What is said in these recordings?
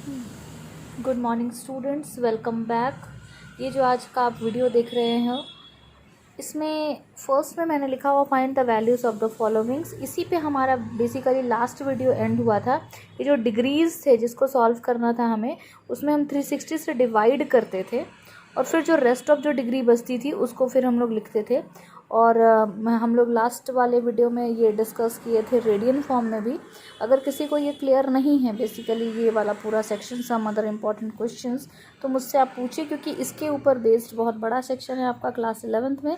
Good morning students, welcome back. ये जो आज का आप वीडियो देख रहे हैं इसमें फर्स्ट में मैंने लिखा हुआ find the values of the followings. इसी पे हमारा बेसिकली लास्ट वीडियो एंड हुआ था। ये जो डिग्रीज थे जिसको सॉल्व करना था हमें, उसमें हम 360 से डिवाइड करते थे और फिर जो रेस्ट ऑफ जो डिग्री बचती थी उसको फिर हम लोग लिखते थे। और हम लोग लास्ट वाले वीडियो में ये डिस्कस किए थे रेडियन फॉर्म में भी। अगर किसी को ये क्लियर नहीं है बेसिकली ये वाला पूरा section, some other important questions, तो मुझसे आप पूछिए, क्योंकि इसके ऊपर बेस्ड बहुत बड़ा सेक्शन है आपका क्लास 11th में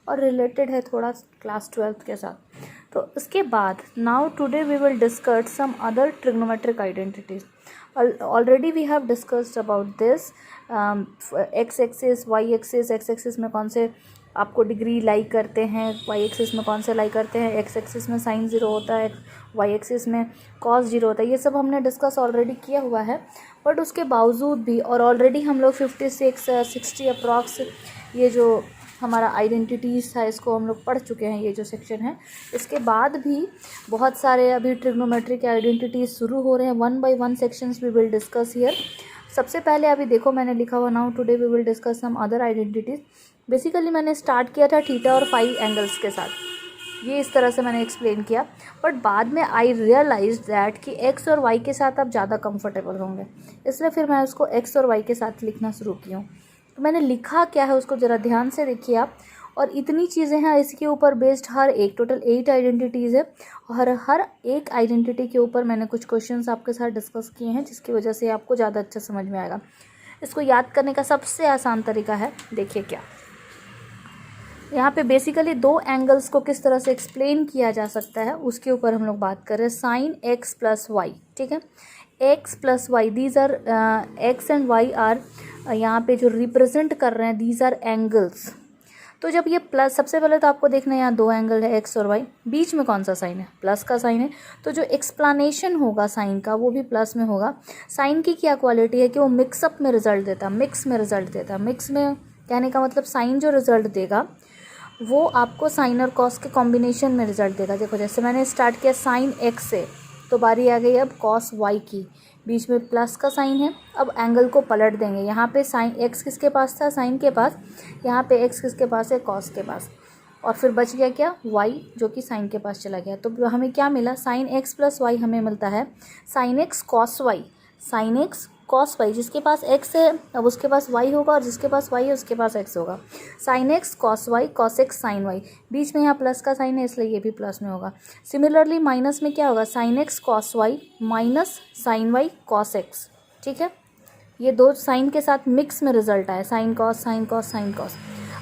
और रिलेटेड है थोड़ा क्लास 12th के साथ। तो इसके बाद now today we will discuss some other trigonometric identities. Already we have discussed about this X axis, Y axis. X axis में कौन से आपको डिग्री लाई करते हैं, वाई एक्सिस में कौन से लाई करते हैं। एक्स एक्सिस में साइन 0 होता है, वाई एक्सिस में कॉस 0 होता है। ये सब हमने डिस्कस ऑलरेडी किया हुआ है। बट उसके बावजूद भी, और ऑलरेडी हम लोग 56-60 अप्रॉक्स ये जो हमारा आइडेंटिटीज़ था इसको हम लोग पढ़ चुके हैं, ये जो सेक्शन है। इसके बाद भी बहुत सारे अभी ट्रिग्नोमेट्री के आइडेंटिटीज़ शुरू हो रहे हैं। 1 by 1 sections we will discuss here. सबसे पहले अभी देखो मैंने लिखा हुआ now today we will discuss some other identities. Basically मैंने स्टार्ट किया था थीटा और फाई एंगल्स के साथ, ये इस तरह से मैंने एक्सप्लेन किया। बट बाद में आई रियलाइज दैट कि एक्स और वाई के साथ आप ज़्यादा कंफर्टेबल होंगे, इसलिए फिर मैं उसको एक्स और वाई के साथ लिखना शुरू की हूँ। तो मैंने लिखा क्या है उसको ज़रा ध्यान से देखिए आप। और इतनी चीज़ें हैं इसके ऊपर बेस्ड, हर एक टोटल 8 आइडेंटिटीज़ है और हर एक आइडेंटिटी के ऊपर मैंने कुछ क्वेश्चंस आपके साथ डिस्कस किए हैं, जिसकी वजह से आपको ज़्यादा अच्छा समझ में आएगा। इसको याद करने का सबसे आसान तरीका है, देखिए क्या यहाँ पे बेसिकली दो एंगल्स को किस तरह से एक्सप्लेन किया जा सकता है उसके ऊपर हम लोग बात कर रहे हैं। साइन एक्स प्लस वाई, ठीक है, X plus Y, these are X and Y are यहाँ पे जो रिप्रेजेंट कर रहे हैं, दीज आर एंगल्स। तो जब ये प्लस, सबसे पहले तो आपको देखना है यहाँ दो एंगल है एक्स और वाई, बीच में कौन सा साइन है, प्लस का साइन है। तो जो एक्सप्लेनेशन होगा साइन का वो भी प्लस में होगा। साइन की क्या क्वालिटी है कि वो मिक्सअप में रिजल्ट देता है, मिक्स में रिजल्ट देता है। मिक्स में कहने का मतलब साइन जो रिजल्ट देगा वो आपको साइन और कॉस के कॉम्बिनेशन में रिजल्ट देगा। देखो जैसे मैंने स्टार्ट किया साइन एक्स से, तो बारी आ गई अब कॉस वाई की, बीच में प्लस का साइन है। अब एंगल को पलट देंगे, यहाँ पे साइन एक्स किसके पास था, साइन के पास, यहाँ पे एक्स किसके पास है, कॉस के पास, और फिर बच गया क्या, वाई, जो कि साइन के पास चला गया। तो हमें क्या मिला, साइन एक्स प्लस वाई हमें मिलता है sine x cos Y, sine x cos Y. जिसके पास एक्स है अब उसके पास वाई होगा, और जिसके पास वाई है उसके पास एक्स होगा। Sine x cos Y, cos x sign y, बीच में यहाँ प्लस का साइन है इसलिए ये भी प्लस में होगा। सिमिलरली माइनस में क्या होगा, sine x cos Y minus sine Y cos X, ठीक है। ये दो साइन के साथ मिक्स में रिजल्ट आया, sine cos sine cos sine cos.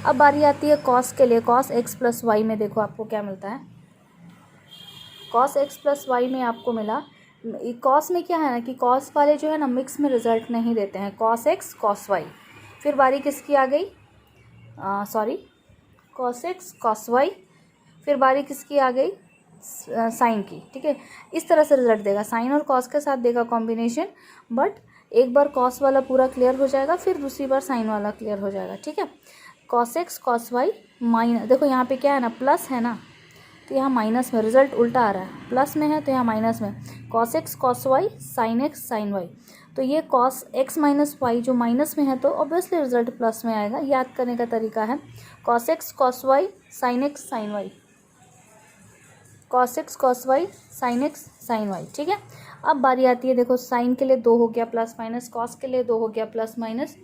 अब बारी आती है कॉस के लिए। कॉस एक्स प्लस वाई में देखो आपको क्या मिलता है, कॉस एक्स प्लस वाई में आपको मिला, कॉस में क्या है ना कि कॉस वाले जो है ना मिक्स में रिजल्ट नहीं देते हैं, कॉस एक्स कॉस वाई। फिर बारी किसकी आ गई, sorry, cos X cos Y, फिर बारी किसकी आ गई, साइन की, ठीक है। इस तरह से रिजल्ट देगा, साइन और कॉस के साथ देगा कॉम्बिनेशन। बट एक बार कॉस वाला पूरा क्लियर हो जाएगा, फिर दूसरी बार साइन वाला क्लियर हो जाएगा, ठीक है। Cos X cos Y minus, देखो यहाँ पे क्या है ना, प्लस है ना, तो यहाँ माइनस में, रिजल्ट उल्टा आ रहा है, प्लस में है तो यहाँ माइनस में। Cos X cos Y sine X sign Y, तो ये कॉस एक्स माइनस वाई जो माइनस में है तो ऑब्वियसली रिजल्ट प्लस में आएगा। याद करने का तरीका है cos X cos Y sine X sign Y, cos X cos Y sine X sign Y, ठीक है। अब बारी आती है, देखो साइन के लिए 2 हो गया प्लस माइनस, कॉस के लिए 2 हो गया प्लस माइनस,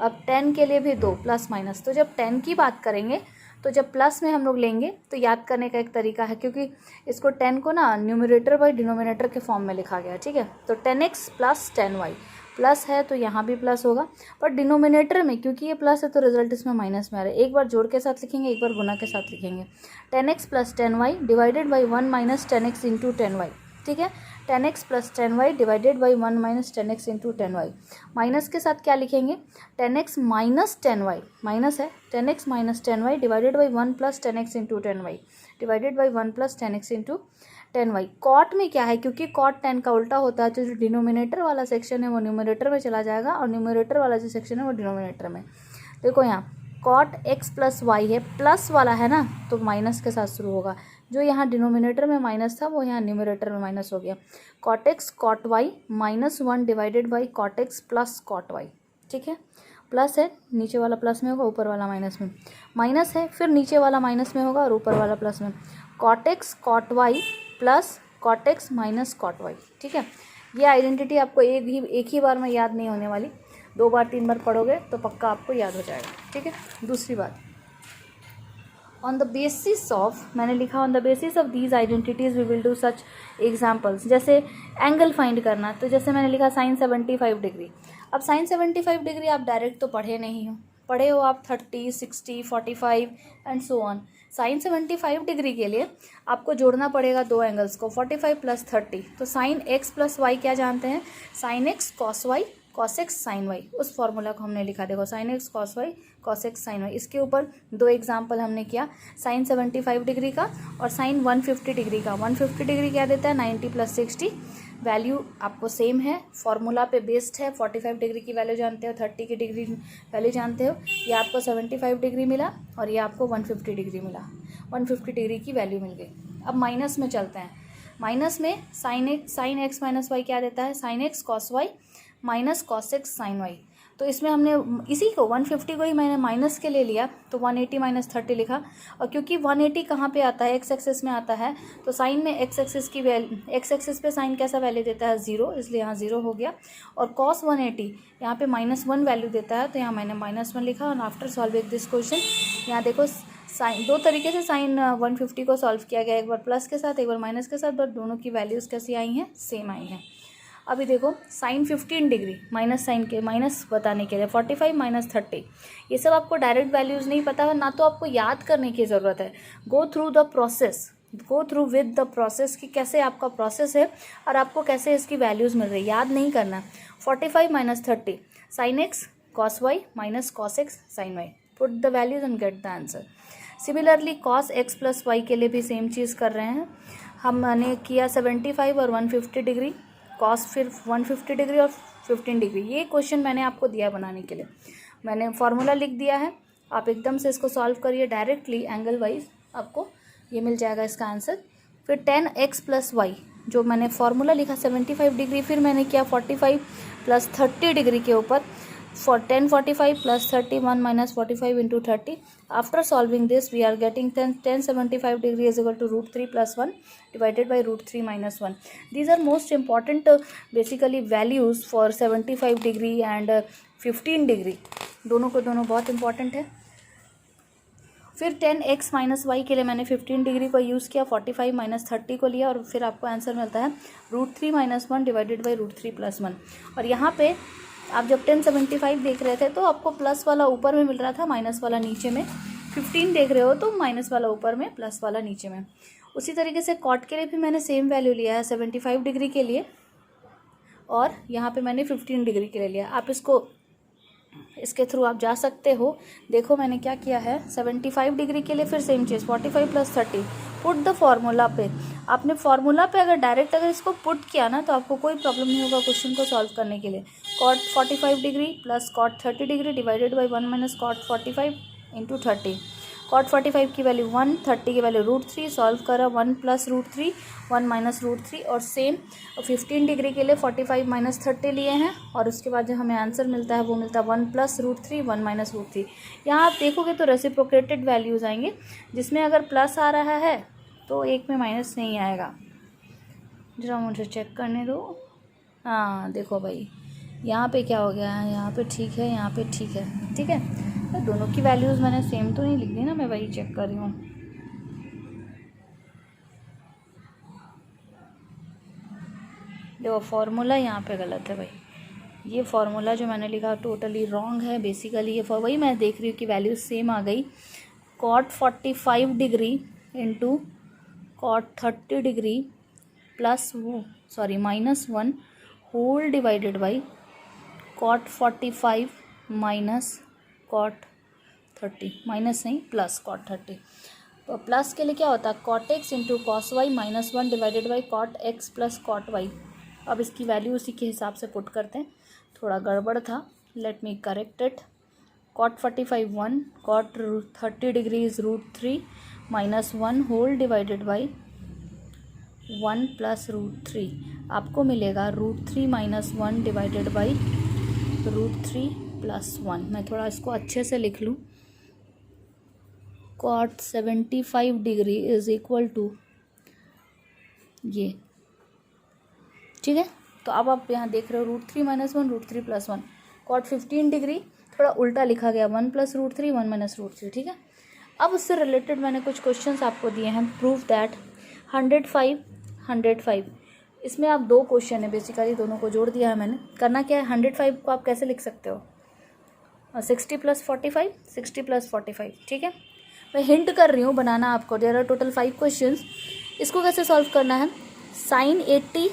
अब टेन के लिए भी 2 प्लस माइनस। तो जब 10 की बात करेंगे तो जब प्लस में हम लोग लेंगे तो याद करने का एक तरीका है, क्योंकि इसको 10 को ना न्यूमरेटर बाई डिनोमिनेटर के फॉर्म में लिखा गया है, ठीक है। तो 10x प्लस 10y, प्लस है तो यहाँ भी प्लस होगा, पर डिनोमिनेटर में क्योंकि ये प्लस है तो रिजल्ट इसमें माइनस में आ रहा है। एक बार जोड़ के साथ लिखेंगे, एक बार गुना के साथ लिखेंगे। 10x plus 10y divided by 1 minus 10x into 10y, ठीक है। 10x plus 10y divided by 1 minus 10x into 10y। Minus के साथ क्या लिखेंगे, 10x माइनस 10y, माइनस है, 10x minus 10y divided by 1 plus 10x into 10y, divided by 1 plus 10x into 10y। Cot में क्या है, क्योंकि कॉट 10 का उल्टा होता है, तो जो डिनोमिनेटर वाला सेक्शन है वो न्यूमरेटर में चला जाएगा और न्यूमरेटर वाला जो सेक्शन है वो डिनोमिनेटर में। देखो यहाँ कॉट एक्स प्लस वाई है, प्लस वाला है ना तो माइनस के साथ शुरू होगा, जो यहाँ डिनोमिनेटर में माइनस था वो यहाँ न्यूमरेटर में माइनस हो गया। Cot X cot Y -1 divided by cot X plus cot Y, ठीक है। प्लस है, नीचे वाला प्लस में होगा, ऊपर वाला माइनस में। माइनस है, फिर नीचे वाला माइनस में होगा और ऊपर वाला प्लस में। Cot X cot Y plus cot X minus cot Y, ठीक है। ये आइडेंटिटी आपको एक ही बार में याद नहीं होने वाली, 2 बार 3 बार पढ़ोगे तो पक्का आपको याद हो जाएगा, ठीक है। दूसरी बात, ऑन द बेसिस ऑफ, मैंने लिखा on the basis of these identities we will do such examples. जैसे एंगल फाइंड करना, तो जैसे मैंने लिखा साइन 75 डिग्री। अब साइन 75 डिग्री आप डायरेक्ट तो पढ़े नहीं हो, पढ़े हो आप 30, 60, 45 and so on. Sine 75 degree के लिए आपको जोड़ना पड़ेगा 2 एंगल्स को, 45 प्लस 30। तो साइन एक्स प्लस वाई क्या जानते हैं, sine x cos Y cos x sign Y. उस फॉर्मूला को हमने लिखा, देखो sine x cos Y cos x sign Y. इसके ऊपर 2 एग्जाम्पल हमने किया, साइन 75 डिग्री का और साइन 150 डिग्री का। 150 डिग्री क्या देता है, 90 प्लस 60। वैल्यू आपको सेम है, फॉर्मूला पे बेस्ड है। 45 डिग्री की वैल्यू जानते हो, 30 की डिग्री वैल्यू जानते हो। ये आपको 75 डिग्री मिला और ये आपको 150 डिग्री मिला, 150 डिग्री की वैल्यू मिल गई। अब माइनस में चलते हैं। माइनस में साइन एक्स माइनस वाई क्या देता है, sine x cos Y minus cos x sign Y. तो इसमें हमने इसी को 150 को ही मैंने माइनस के ले लिया, तो 180 माइनस 30 लिखा। और क्योंकि 180 कहाँ पे आता है, एक्स एक्सिस में आता है, तो साइन में एक्स एक्सिस की वैल्यू, एक्स एक्सिस पे साइन कैसा वैल्यू देता है, 0, इसलिए यहाँ 0 हो गया। और कॉस 180 यहाँ पे -1 वैल्यू देता है, तो यहाँ मैंने -1 लिखा। और आफ्टर सॉल्विंग दिस क्वेश्चन, यहाँ देखो साइन 2 तरीके से साइन 150 को सॉल्व किया गया, एक बार प्लस के साथ एक बार माइनस के साथ, बट दोनों की वैल्यूज़ कैसी आई हैं, सेम आई हैं। अभी देखो साइन 15 डिग्री, माइनस साइन के माइनस बताने के लिए 45 माइनस 30। ये सब आपको डायरेक्ट वैल्यूज़ नहीं पता है ना, तो आपको याद करने की ज़रूरत है। Go through the process, go through with the process कि कैसे आपका प्रोसेस है और आपको कैसे इसकी वैल्यूज़ मिल रही है, याद नहीं करना। 45 minus 30 sine x cos Y minus cos x sign Y. Put the values and get the answer. Similarly cos X plus Y के लिए भी सेम चीज़ कर रहे हैं। हमने किया 75 और 150 डिग्री, कॉस फिर 150 डिग्री और 15 डिग्री। ये क्वेश्चन मैंने आपको दिया बनाने के लिए, मैंने फार्मूला लिख दिया है। आप एकदम से इसको सॉल्व करिए डायरेक्टली एंगल वाइज, आपको ये मिल जाएगा इसका आंसर। फिर 10x प्लस वाई, जो मैंने फार्मूला लिखा 75 डिग्री, फिर मैंने किया 45 प्लस 30 डिग्री के ऊपर, for 10 45 plus 31 minus 45 into 30. After solving this, we are getting 10 75 degree is equal to √3 plus 1 divided by √3 minus 1. These are most important basically values for 75 degree and 15 degree. दोनों को दोनों बहुत important है। फिर 10x minus Y के लिए मैंने 15 degree को यूज़ किया, 45 माइनस 30 को लिया और फिर आपको आंसर मिलता है √3 minus 1 डिवाइडेड बाई √3 plus 1. और यहाँ पे आप जब 1075 देख रहे थे तो आपको प्लस वाला ऊपर में मिल रहा था, माइनस वाला नीचे में। 15 देख रहे हो तो माइनस वाला ऊपर में, प्लस वाला नीचे में। उसी तरीके से कॉट के लिए भी मैंने सेम वैल्यू लिया है 75 डिग्री के लिए, और यहाँ पे मैंने 15 डिग्री के लिए लिया। आप इसके थ्रू आप जा सकते हो। देखो मैंने क्या किया है, 75 डिग्री के लिए फिर same cheese 45 plus 30, put the formula पे। आपने फार्मूला पे अगर इसको पुट किया ना तो आपको कोई प्रॉब्लम नहीं होगा क्वेश्चन को सॉल्व करने के लिए। Cot 45 degree plus cot 30 degree divided by 1 minus cot 45 into 30। Cot 45 की वैल्यू 1, 30 की वैल्यू √3, सॉल्व करा 1 प्लस √3 1 माइनस √3, और सेम 15 डिग्री के लिए 45 माइनस 30 लिए हैं, और उसके बाद जो हमें आंसर मिलता है वो मिलता है 1 प्लस √3 1 माइनस √3। यहाँ आप देखोगे तो रेसिप्रोकेटेड वैल्यूज़ आएंगे, जिसमें अगर प्लस आ रहा है तो एक में माइनस नहीं आएगा। जरा मुझे चेक करने दो। हाँ देखो भाई, यहाँ पे क्या हो गया है, यहाँ पे ठीक है, यहाँ पे ठीक है, ठीक है। तो दोनों की वैल्यूज़ मैंने सेम तो नहीं लिख दी ना, मैं वही चेक कर रही हूँ। देखो फॉर्मूला यहाँ पे गलत है भाई, ये फार्मूला जो मैंने लिखा टोटली रॉन्ग है। बेसिकली ये वही मैं देख रही हूँ कि वैल्यूज सेम आ गई। Cot 45 degree into cot 30 degree plus -1 whole divided by cot 45 minus cot 30, minus नहीं प्लस कॉट 30। तो प्लस के लिए क्या होता है, cot X into cos Y -1 divided by cot X plus cot Y. अब इसकी वैल्यू उसी के हिसाब से पुट करते हैं, थोड़ा गड़बड़ था, let me correct it. Cot 45 1, cot 30 degree is √3 -1 whole divided by 1 plus √3, आपको मिलेगा √3 - 1 डिवाइडेड बाई √3 + 1। मैं थोड़ा इसको अच्छे से लिख लूँ। cot 75 degree is equal to ये, ठीक है। तो अब आप यहाँ देख रहे हो √3 - 1 √3 + 1, cot 15 डिग्री थोड़ा उल्टा लिखा गया, 1 + √3 1 - √3, ठीक है। अब उससे रिलेटेड मैंने कुछ क्वेश्चंस आपको दिए हैं। प्रूव दैट 105 इसमें आप 2 क्वेश्चन है बेसिकली, दोनों को जोड़ दिया है मैंने। करना क्या है, 105 को आप कैसे लिख सकते हो, 60 + 45, 60 + 45, ठीक है। मैं हिंट कर रही हूँ, बनाना आपको। There are total 5 questions. इसको कैसे सॉल्व करना है, sin 80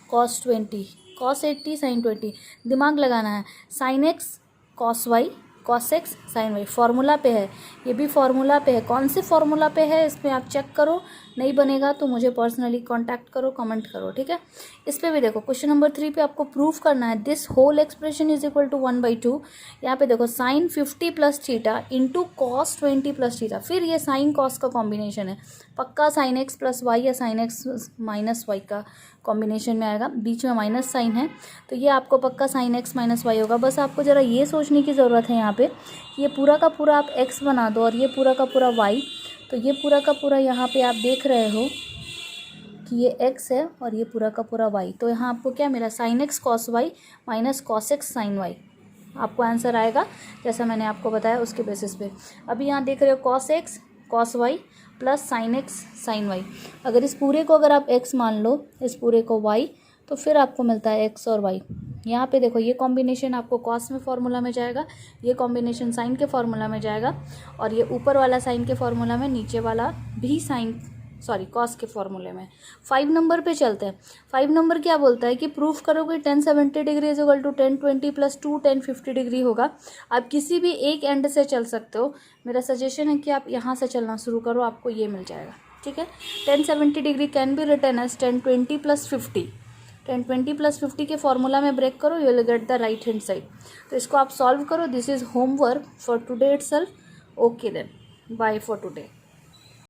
cos 20, cos 80 sin 20, दिमाग लगाना है। sin x cos y, cos x sin y, formula पे है, ये भी फार्मूला पे है। कौन से फार्मूला पे है इसमें आप चेक करो, नहीं बनेगा तो मुझे पर्सनली कांटेक्ट करो, कमेंट करो, ठीक है। इस पे भी देखो, क्वेश्चन नंबर 3 पे आपको प्रूफ करना है this whole expression is equal to 1/2। यहाँ पे देखो sin 50 + theta into cos 20 + theta, फिर ये sin cos का कॉम्बिनेशन है, पक्का sin x + y या sin x - y का कॉम्बिनेशन में आएगा। बीच में माइनस साइन है तो ये आपको पक्का sin x - y होगा। बस आपको ज़रा ये सोचने की ज़रूरत है यहाँ पे, ये पूरा का पूरा आप x बना दो और ये पूरा का पूरा y, तो ये पूरा का पूरा यहाँ पे आप देख रहे हो कि ये x है और ये पूरा का पूरा y, तो यहाँ आपको क्या मिला, sin x cos y - cos x sin y। आपको आंसर आएगा जैसा मैंने आपको बताया उसके बेसिस पे। अभी यहाँ देख रहे हो cos x cos y plus sin x sin y। अगर इस पूरे को अगर आप x मान लो, इस पूरे को y, तो फिर आपको मिलता है x और y। यहाँ पे देखो ये कॉम्बिनेशन आपको cos में फार्मूला में जाएगा, ये कॉम्बिनेशन sin के फार्मूला में जाएगा, और ये ऊपर वाला sin के फार्मूला में, नीचे वाला भी cos के फार्मूले में। 5 नंबर पे चलते हैं। 5 नंबर क्या बोलता है कि प्रूफ करोगे 1070 degree is equal to 1020 + 2 1050 degree होगा। आप किसी भी एक एंड से चल सकते हो, मेरा सजेशन है कि आप यहाँ से चलना शुरू करो, आपको ये मिल जाएगा, ठीक है। 1070 degree can be written as 1020 + 50, 1020 + 50 के फार्मूला में ब्रेक करो, you will get the right hand side. तो इसको आप सॉल्व करो। This is homework for today itself. Okay then, bye for today.